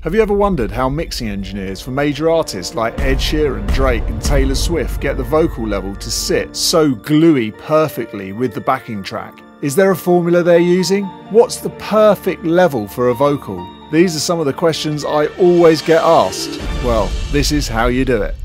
Have you ever wondered how mixing engineers for major artists like Ed Sheeran, Drake and Taylor Swift get the vocal level to sit so gluey perfectly with the backing track? Is there a formula they're using? What's the perfect level for a vocal? These are some of the questions I always get asked. Well, this is how you do it.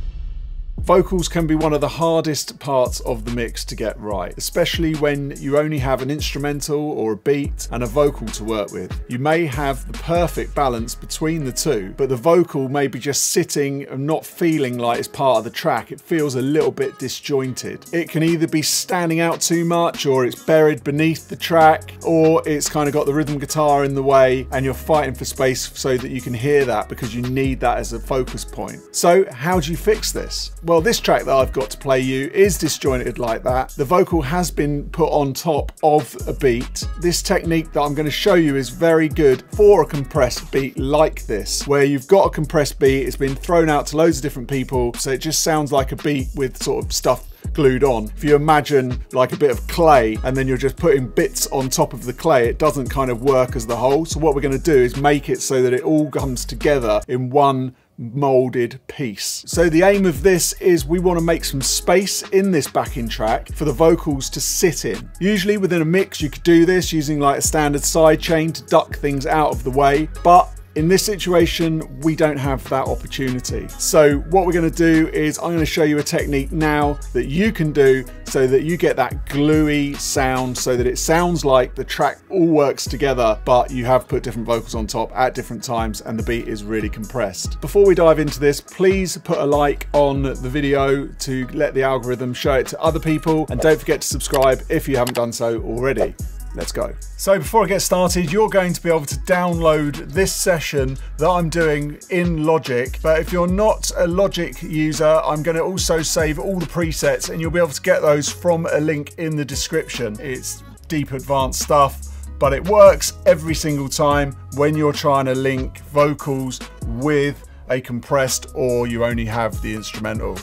Vocals can be one of the hardest parts of the mix to get right, especially when you only have an instrumental or a beat and a vocal to work with. You may have the perfect balance between the two, but the vocal may be just sitting and not feeling like it's part of the track. It feels a little bit disjointed. It can either be standing out too much, or it's buried beneath the track, or it's kind of got the rhythm guitar in the way and you're fighting for space so that you can hear that because you need that as a focus point. So how do you fix this? Well, this track that I've got to play you is disjointed like that. The vocal has been put on top of a beat. This technique that I'm going to show you is very good for a compressed beat like this, where you've got a compressed beat, it's been thrown out to loads of different people, so it just sounds like a beat with sort of stuff glued on. If you imagine like a bit of clay and then you're just putting bits on top of the clay, it doesn't kind of work as the whole. So what we're going to do is make it so that it all comes together in one molded piece. So the aim of this is we want to make some space in this backing track for the vocals to sit in. Usually within a mix you could do this using like a standard sidechain to duck things out of the way, but in this situation, we don't have that opportunity. So what we're going to do is I'm going to show you a technique now that you can do so that you get that gluey sound, so that it sounds like the track all works together, but you have put different vocals on top at different times and the beat is really compressed. Before we dive into this, please put a like on the video to let the algorithm show it to other people, and don't forget to subscribe if you haven't done so already. Let's go. So before I get started, you're going to be able to download this session that I'm doing in Logic. But if you're not a Logic user, I'm going to also save all the presets and you'll be able to get those from a link in the description. It's deep advanced stuff, but it works every single time when you're trying to link vocals with a compressed or you only have the instrumental.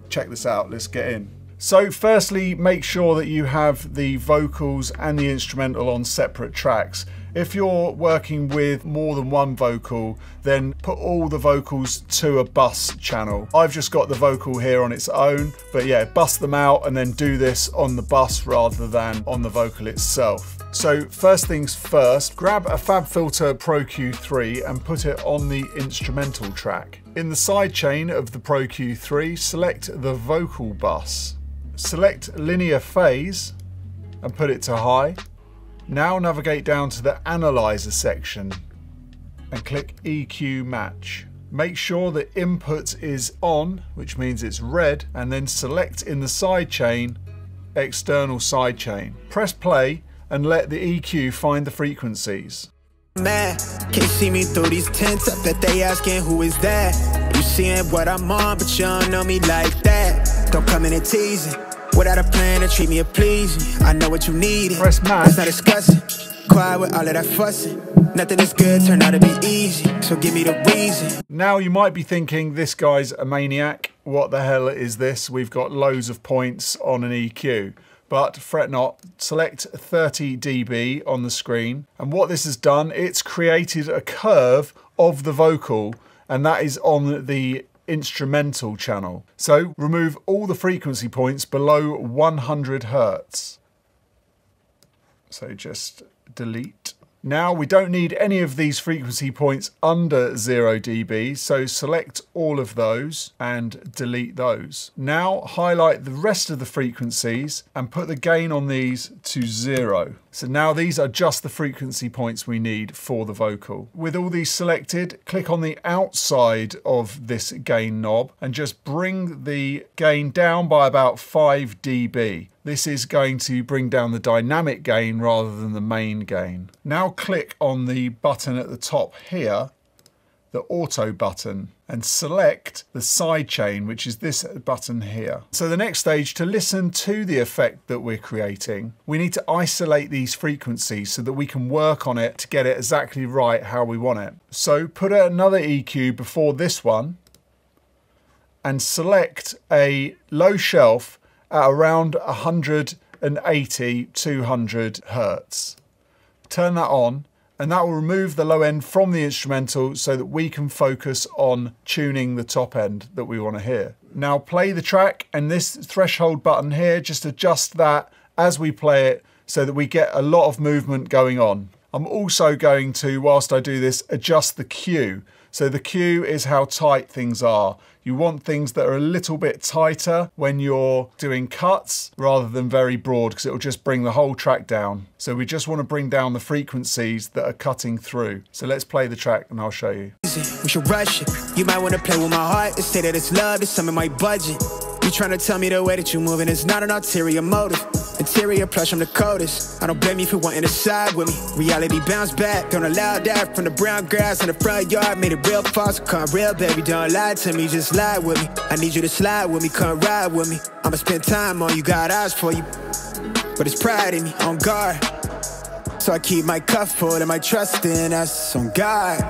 Check this out, let's get in. So firstly, make sure that you have the vocals and the instrumental on separate tracks. If you're working with more than one vocal, then put all the vocals to a bus channel. I've just got the vocal here on its own, but yeah, bust them out and then do this on the bus rather than on the vocal itself. So first things first, grab a FabFilter Pro Q3 and put it on the instrumental track. In the sidechain of the Pro Q3, select the vocal bus. Select linear phase and put it to high. Now navigate down to the analyzer section and click EQ match. Make sure the input is on, which means it's red, and then select in the sidechain, external sidechain. Press play and let the EQ find the frequencies. Man, can't see me through these tents. I bet they asking who is that. You seeing what I'm on, but you don't know me like that. Don't come in and teasing without a plan to treat me or please me. I know what you need. Press match. Let's not discussing. Quiet with all of that fussing. Nothing is good turned out to be easy. So give me the reason. Now you might be thinking this guy's a maniac. What the hell is this? We've got loads of points on an EQ. But fret not, select 30 dB on the screen. And what this has done, it's created a curve of the vocal, and that is on the instrumental channel. So remove all the frequency points below 100 Hertz. So just delete. Now we don't need any of these frequency points under 0 dB, so select all of those and delete those. Now highlight the rest of the frequencies and put the gain on these to 0. So now these are just the frequency points we need for the vocal. With all these selected, click on the outside of this gain knob and just bring the gain down by about 5 dB. This is going to bring down the dynamic gain rather than the main gain. Now click on the button at the top here, the auto button, and select the sidechain, which is this button here. So the next stage, to listen to the effect that we're creating, we need to isolate these frequencies so that we can work on it to get it exactly right how we want it. So put another EQ before this one and select a low shelf at around 180, 200 Hertz. Turn that on and that will remove the low end from the instrumental so that we can focus on tuning the top end that we want to hear. Now play the track, and this threshold button here, just adjust that as we play it so that we get a lot of movement going on. I'm also going to, whilst I do this, adjust the cue. So the cue is how tight things are. You want things that are a little bit tighter when you're doing cuts rather than very broad, because it will just bring the whole track down. So we just want to bring down the frequencies that are cutting through. So let's play the track and I'll show you. We should rush it. You might want to play with my heart and say that it's love, it's some of my budget. You trying to tell me the way that you moving is not an ulterior motive. Interior plush, I'm the coldest. I don't blame you for wanting to side with me. Reality bounce back, don't allow that. From the brown grass in the front yard, made it real false. Come real, baby, don't lie to me, just lie with me. I need you to slide with me, come ride with me. I'ma spend time on you, got eyes for you. But it's pride in me, on guard. So I keep my cup full and my trust in us, on God.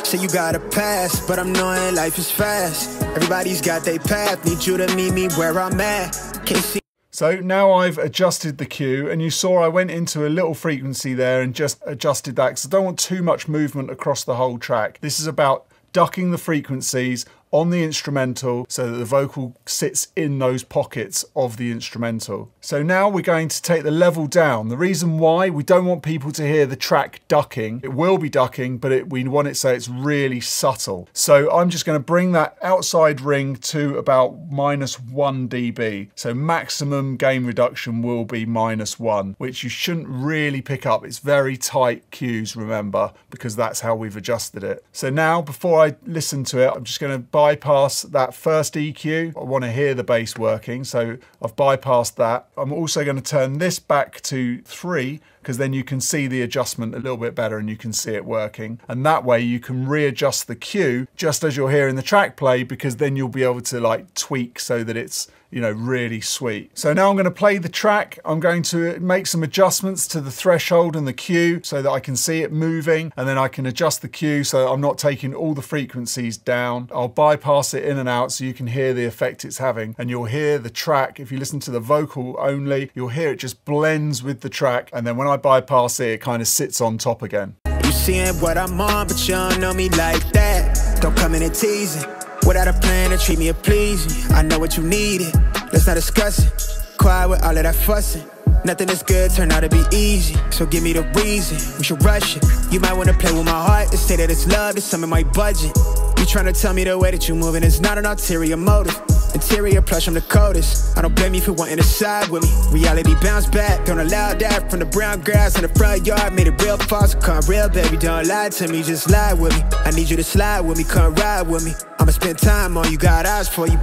Say you got a pass, but I'm knowing life is fast. Everybody's got their path, need you to meet me where I'm at. Can't see. So now I've adjusted the cue, and you saw I went into a little frequency there and just adjusted that because I don't want too much movement across the whole track. This is about ducking the frequencies on the instrumental so that the vocal sits in those pockets of the instrumental. So now we're going to take the level down. The reason why, we don't want people to hear the track ducking. It will be ducking, but we want it so it's really subtle. So I'm just going to bring that outside ring to about -1 dB. So maximum gain reduction will be -1, which you shouldn't really pick up. It's very tight cues, remember, because that's how we've adjusted it. So now, before I listen to it, I'm just going to bypass that first EQ. I want to hear the bass working, so I've bypassed that. I'm also going to turn this back to 3, because then you can see the adjustment a little bit better and you can see it working. And that way you can readjust the cue just as you're hearing the track play, because then you'll be able to like tweak so that it's, you know, really sweet. So now I'm going to play the track. I'm going to make some adjustments to the threshold and the cue so that I can see it moving, and then I can adjust the cue so that I'm not taking all the frequencies down. I'll bypass it in and out so you can hear the effect it's having, and you'll hear the track. If you listen to the vocal only, you'll hear it just blends with the track, and then when I bypass it, it kind of sits on top again. You seeing what I'm on, but you don't know me like that. Don't come in and teasing without a plan to treat me or please me. I know what you needed, let's not discuss it. Quiet with all of that fussing. Nothing that's good turned out to be easy, so give me the reason. We should rush it. You might want to play with my heart and say that it's love, it's some of my budget. You trying to tell me the way that you moving is not an ulterior motive. Interior plush, I'm the coldest. I don't blame you for wanting to side with me. Reality bounce back, don't allow that. From the brown grass in the front yard, made it real false. Come real, baby, don't lie to me, just lie with me. I need you to slide with me, come ride with me. I'ma spend time on you, got eyes for you.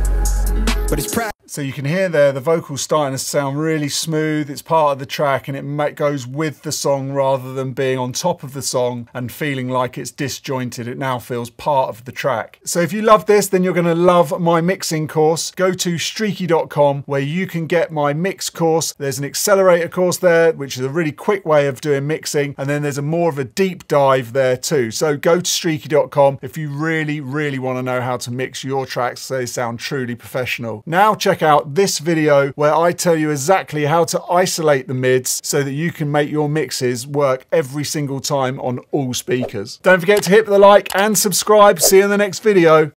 But it's pride. So you can hear there the vocals starting to sound really smooth. It's part of the track, and it goes with the song rather than being on top of the song and feeling like it's disjointed. It now feels part of the track. So if you love this, then you're going to love my mixing course. Go to streaky.com where you can get my mix course. There's an accelerator course there, which is a really quick way of doing mixing, and then there's a more of a deep dive there too. So go to streaky.com if you really, really want to know how to mix your tracks so they sound truly professional. Now check out this video where I tell you exactly how to isolate the mids so that you can make your mixes work every single time on all speakers. Don't forget to hit the like and subscribe. See you in the next video.